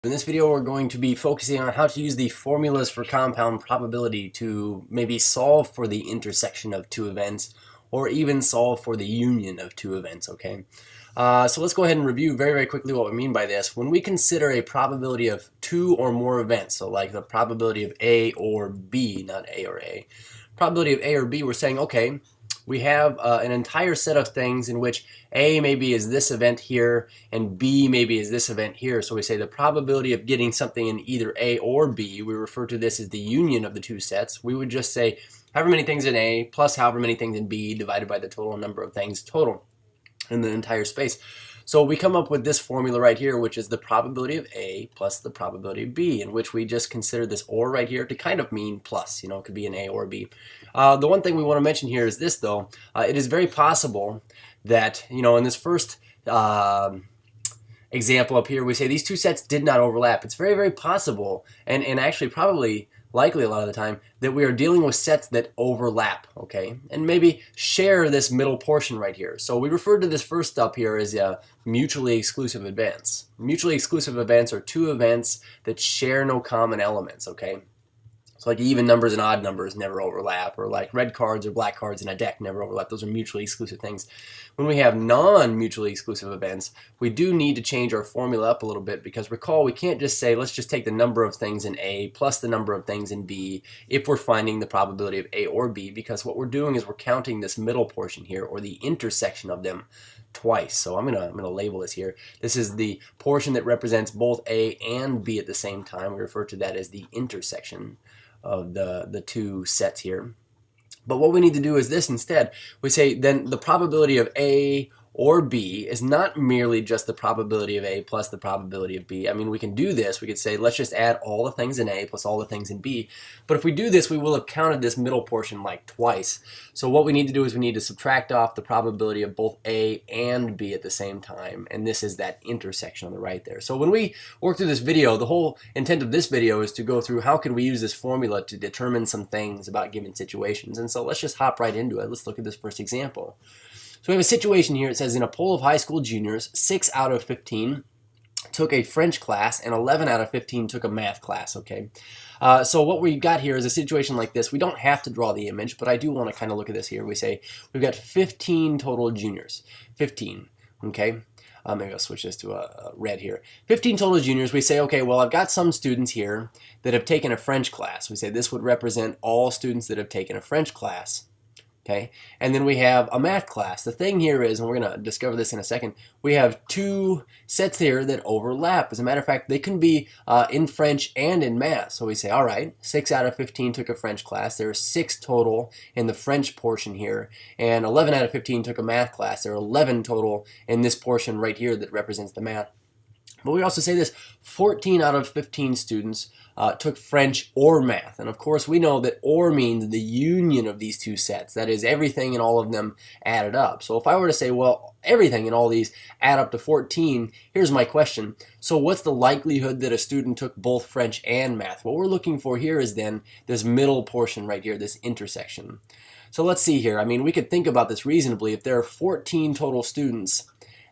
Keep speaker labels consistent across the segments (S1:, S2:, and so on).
S1: In this video, we're going to be focusing on how to use the formulas for compound probability to maybe solve for the intersection of two events or even solve for the union of two events, okay? So let's go ahead and review very quickly what we mean by this. When we consider a probability of two or more events, so like the probability of A or B, not A or A, probability of A or B, we're saying, okay, we have an entire set of things in which A maybe is this event here and B maybe is this event here. So we say the probability of getting something in either A or B, we refer to this as the union of the two sets. We would just say however many things in A plus however many things in B divided by the total number of things total in the entire space. So we come up with this formula right here, which is the probability of A plus the probability of B, in which we just consider this or right here to kind of mean plus. You know, it could be an A or B. The one thing we want to mention here is this, though. It is very possible that, you know, in this first example up here, we say these two sets did not overlap. It's very possible, and actually probably likely a lot of the time, that we are dealing with sets that overlap, okay, and maybe share this middle portion right here. So we refer to this first up here as mutually exclusive events. Mutually exclusive events are two events that share no common elements, okay? So like even numbers and odd numbers never overlap, or like red cards or black cards in a deck never overlap. Those are mutually exclusive things. When we have non-mutually exclusive events, we do need to change our formula up a little bit, because recall, we can't just say let's just take the number of things in A plus the number of things in B if we're finding the probability of A or B, because what we're doing is we're counting this middle portion here, or the intersection of them, twice. So I'm gonna label this here. This is the portion that represents both A and B at the same time. We refer to that as the intersection of the two sets here. But what we need to do is this instead. We say then the probability of A or B is not merely just the probability of A plus the probability of B. I mean, we can do this. We could say let's just add all the things in A plus all the things in B. But if we do this, we will have counted this middle portion like twice. So what we need to do is we need to subtract off the probability of both A and B at the same time. And this is that intersection on the right there. So when we work through this video, the whole intent of this video is to go through how can we use this formula to determine some things about given situations. And so let's just hop right into it. Let's look at this first example. So we have a situation here. It says in a poll of high school juniors, 6 out of 15 took a French class and 11 out of 15 took a math class, okay? So what we've got here is a situation like this. We don't have to draw the image, but I do want to kind of look at this here. We say we've got 15 total juniors, 15, okay? Maybe I'll switch this to a red here. 15 total juniors. We say, okay, well, I've got some students here that have taken a French class. We say this would represent all students that have taken a French class. Okay, and then we have a math class. The thing here is, and we're going to discover this in a second, we have two sets here that overlap. As a matter of fact, they can be in French and in math. So we say, all right, 6 out of 15 took a French class. There are 6 total in the French portion here, and 11 out of 15 took a math class. There are 11 total in this portion right here that represents the math. But we also say this, 14 out of 15 students took French or math. And of course, we know that or means the union of these two sets. That is, everything and all of them added up. So if I were to say, well, everything in all these add up to 14, here's my question. So what's the likelihood that a student took both French and math? What we're looking for here is then this middle portion right here, this intersection. So let's see here. I mean, we could think about this reasonably. If there are 14 total students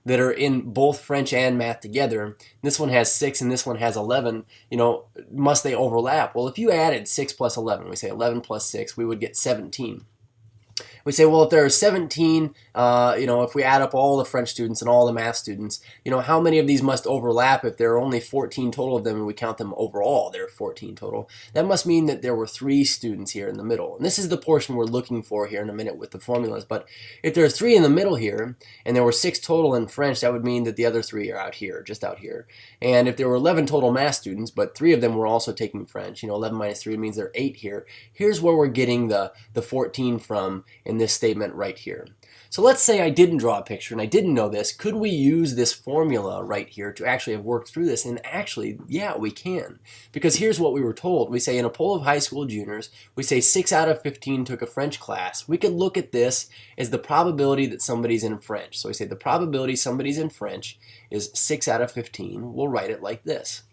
S1: that are in both French and math together, this one has 6 and this one has 11, you know, must they overlap? Well, if you added 6 plus 11, we say 11 plus 6, we would get 17. We say, well, if there are 17, you know, if we add up all the French students and all the math students, you know, how many of these must overlap if there are only 14 total of them and we count them overall? There are 14 total. That must mean that there were 3 students here in the middle. And this is the portion we're looking for here in a minute with the formulas. But if there are 3 in the middle here and there were 6 total in French, that would mean that the other 3 are out here, just out here. And if there were 11 total math students, but 3 of them were also taking French, you know, 11 minus 3 means there are 8 here. Here's where we're getting the 14 from in this statement right here. So let's say I didn't draw a picture and I didn't know this. Could we use this formula right here to actually have worked through this? And actually, yeah, we can. Because here's what we were told. We say in a poll of high school juniors, we say 6 out of 15 took a French class. We could look at this as the probability that somebody's in French. So we say the probability somebody's in French is 6 out of 15. We'll write it like this.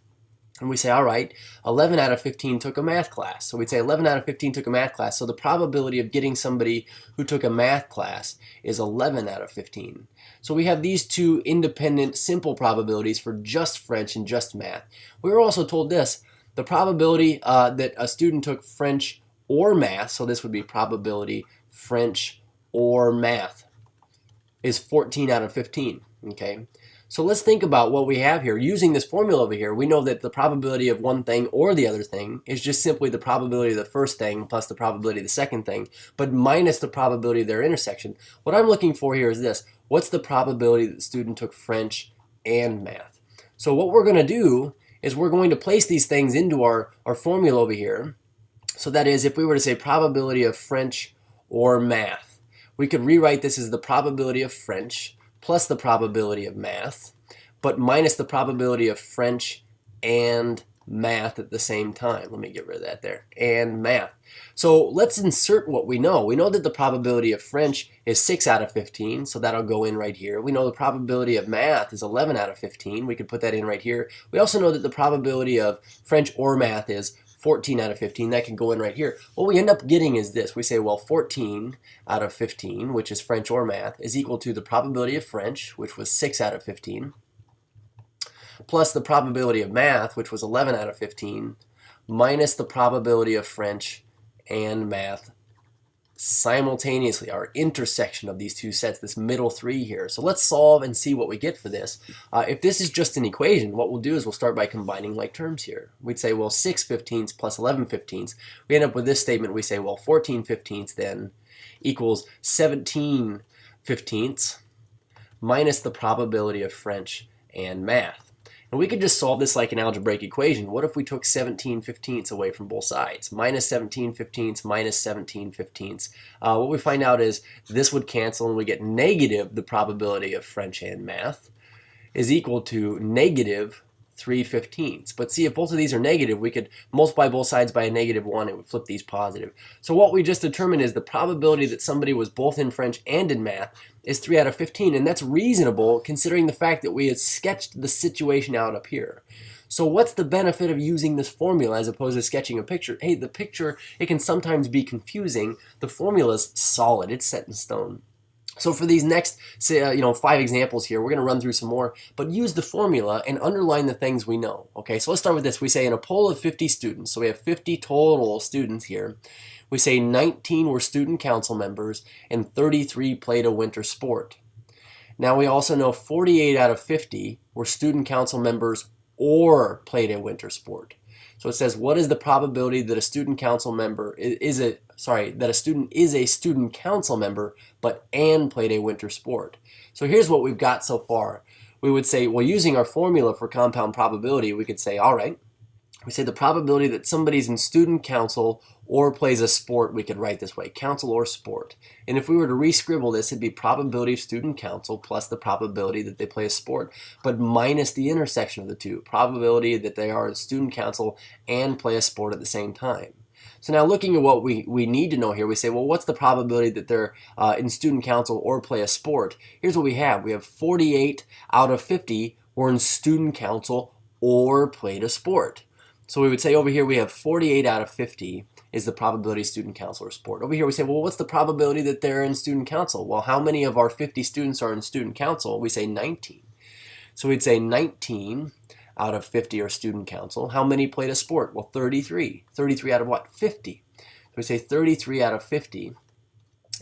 S1: And we say, all right, 11 out of 15 took a math class. So we'd say 11 out of 15 took a math class. So the probability of getting somebody who took a math class is 11 out of 15. So we have these two independent, simple probabilities for just French and just math. We were also told this, the probability that a student took French or math, so this would be probability French or math, is 14 out of 15, okay? So let's think about what we have here. Using this formula over here, we know that the probability of one thing or the other thing is just simply the probability of the first thing plus the probability of the second thing, but minus the probability of their intersection. What I'm looking for here is this. What's the probability that the student took French and math? So what we're going to do is we're going to place these things into our formula over here. So that is, if we were to say probability of French or math, we could rewrite this as the probability of French plus the probability of math, but minus the probability of French and math at the same time. Let me get rid of that there, and math. So let's insert what we know. We know that the probability of French is 6 out of 15, so that'll go in right here. We know the probability of math is 11 out of 15. We could put that in right here. We also know that the probability of French or math is 14 out of 15. That can go in right here. What we end up getting is this. We say, well, 14 out of 15, which is French or math, is equal to the probability of French, which was 6 out of 15, plus the probability of math, which was 11 out of 15, minus the probability of French and math simultaneously, our intersection of these two sets, this middle three here. So let's solve and see what we get for this. If this is just an equation, what we'll do is we'll start by combining like terms here. We'd say, well, 6/15 plus 11/15. We end up with this statement. We say, well, 14/15 then equals 17/15 minus the probability of French and math. And we could just solve this like an algebraic equation. What if we took 17/15 away from both sides? Minus 17/15 minus 17/15. What we find out is this would cancel and we get negative the probability of French and math is equal to negative 3/15. But see, if both of these are negative, we could multiply both sides by a -1. It would flip these positive. So what we just determined is the probability that somebody was both in French and in math is 3 out of 15. And that's reasonable considering the fact that we had sketched the situation out up here. So what's the benefit of using this formula as opposed to sketching a picture? Hey, the picture, it can sometimes be confusing. The formula's solid. It's set in stone. So for these next, 5 examples here, we're going to run through some more, but use the formula and underline the things we know. Okay, so let's start with this. We say in a poll of 50 students, so we have 50 total students here. We say 19 were student council members and 33 played a winter sport. Now we also know 48 out of 50 were student council members or played a winter sport. So it says, what is the probability that a student council member that a student is a student council member and played a winter sport? So here's what we've got so far. We would say, well, using our formula for compound probability, we could say, all right, we say the probability that somebody's in student council or plays a sport, we could write this way, council or sport. And if we were to re-scribble this, it'd be probability of student council plus the probability that they play a sport, but minus the intersection of the two, probability that they are in student council and play a sport at the same time. So now looking at what we need to know here, we say, well, what's the probability that they're in student council or play a sport? Here's what we have. We have 48 out of 50 were in student council or played a sport. So we would say over here we have 48 out of 50 is the probability of student council or sport. Over here we say, well, what's the probability that they're in student council? Well, how many of our 50 students are in student council? We say 19. So we'd say 19 out of 50 are student council. How many played a sport? Well, 33. 33 out of what? 50. So we say 33 out of 50,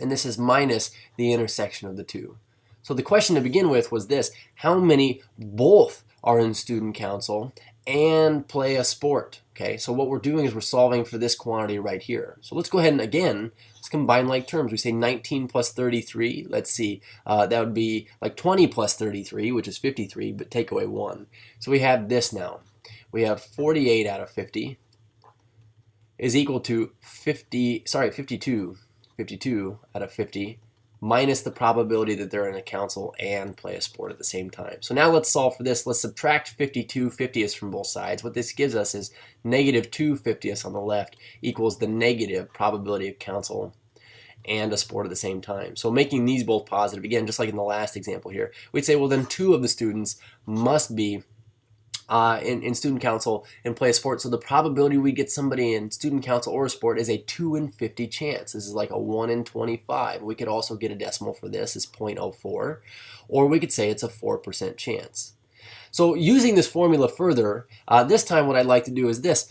S1: and this is minus the intersection of the two. So the question to begin with was this: how many both are in student council and play a sport? Okay, so what we're doing is we're solving for this quantity right here. So let's go ahead and again, let's combine like terms. We say 19 plus 33. Let's see, that would be like 20 plus 33, which is 53, but take away 1. So we have this now. We have 48 out of 50 is equal to 52 out of 50 minus the probability that they're in a council and play a sport at the same time. So now let's solve for this. Let's subtract 52 50ths from both sides. What this gives us is negative 2 50ths on the left equals the negative probability of council and a sport at the same time. So making these both positive, again, just like in the last example here, we'd say, well, then 2 of the students must be in student council and play a sport. So the probability we get somebody in student council or a sport is a 2 in 50 chance. This is like a 1 in 25. We could also get a decimal for this is 0.04, or we could say it's a 4% chance. So using this formula further, this time what I'd like to do is this.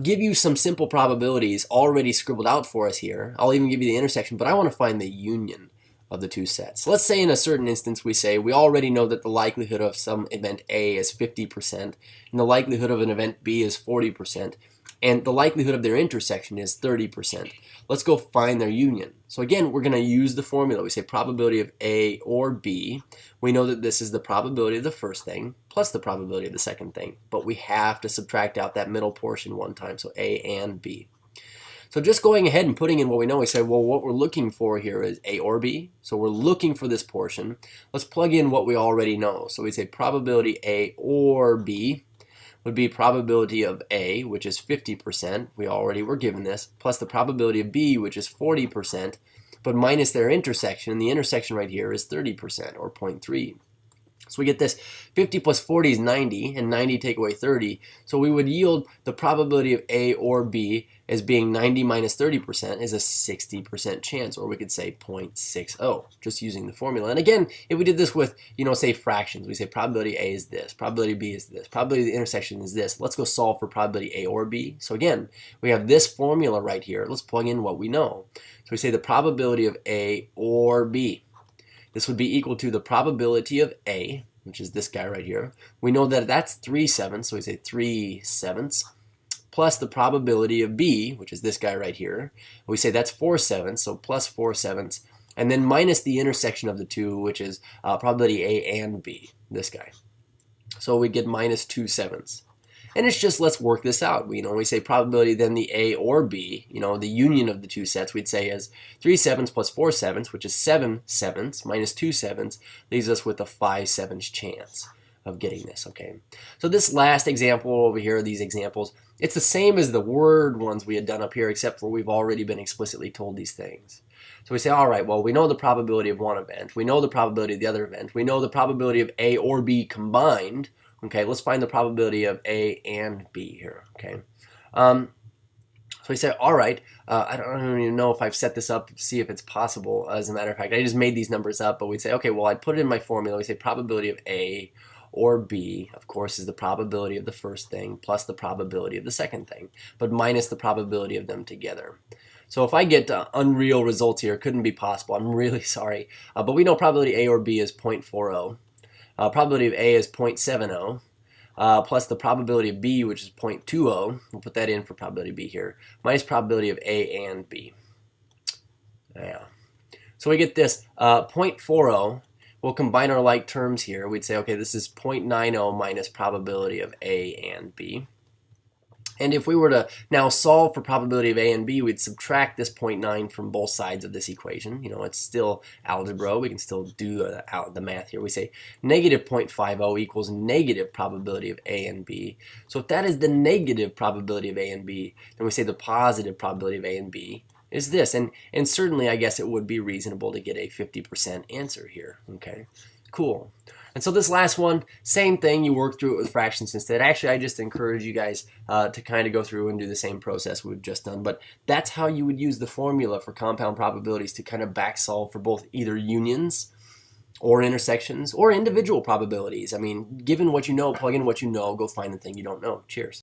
S1: Give you some simple probabilities already scribbled out for us here. I'll even give you the intersection, but I want to find the union of the two sets. Let's say in a certain instance we say we already know that the likelihood of some event A is 50% and the likelihood of an event B is 40% and the likelihood of their intersection is 30%. Let's go find their union. So again, we're going to use the formula. We say probability of A or B. We know that this is the probability of the first thing plus the probability of the second thing, but we have to subtract out that middle portion one time, so A and B. So just going ahead and putting in what we know, we say, well, what we're looking for here is A or B. So we're looking for this portion. Let's plug in what we already know. So we say probability A or B would be probability of A, which is 50%. We already were given this, plus the probability of B, which is 40%, but minus their intersection. And the intersection right here is 30%, or 0.3. So we get this 50 plus 40 is 90, and 90 take away 30. So we would yield the probability of A or B as being 90 minus 30% is a 60% chance, or we could say 0.60, just using the formula. And again, if we did this with, say fractions, we say probability A is this, probability B is this, probability of the intersection is this. Let's go solve for probability A or B. So again, we have this formula right here. Let's plug in what we know. So we say the probability of A or B. This would be equal to the probability of A, which is this guy right here. We know that that's 3/7, so we say 3/7, plus the probability of B, which is this guy right here. We say that's 4/7, so plus 4/7, and then minus the intersection of the two, which is probability A and B, this guy. So we get minus 2/7. And it's just, let's work this out. We say probability, then the A or B, the union of the two sets, we'd say is 3/7 plus 4/7, which is 7/7, minus 2/7, leaves us with a 5/7 chance of getting this, okay? So this last example over here, these examples, it's the same as the word ones we had done up here, except for we've already been explicitly told these things. So we say, all right, well, we know the probability of one event. We know the probability of the other event. We know the probability of A or B combined. Okay, let's find the probability of A and B here, okay? So we say, all right, I don't even know if I've set this up to see if it's possible. As a matter of fact, I just made these numbers up, but we'd say, okay, well, I'd put it in my formula. We say probability of A or B, of course, is the probability of the first thing plus the probability of the second thing, but minus the probability of them together. So if I get unreal results here, it couldn't be possible. I'm really sorry. But we know probability A or B is 0.40. Probability of A is 0.70, plus the probability of B, which is 0.20. We'll put that in for probability of B here, minus probability of A and B. Yeah. So we get this 0.40. We'll combine our like terms here. We'd say, okay, this is 0.90 minus probability of A and B. And if we were to now solve for probability of A and B, we'd subtract this 0.9 from both sides of this equation. It's still algebra. We can still do the math here. We say negative 0.50 equals negative probability of A and B. So if that is the negative probability of A and B, then we say the positive probability of A and B is this. And certainly, I guess it would be reasonable to get a 50% answer here. Okay, cool. And so this last one, same thing, you work through it with fractions instead. Actually, I just encourage you guys to kind of go through and do the same process we've just done. But that's how you would use the formula for compound probabilities to kind of back solve for both either unions or intersections or individual probabilities. I mean, given what you know, plug in what you know, go find the thing you don't know. Cheers.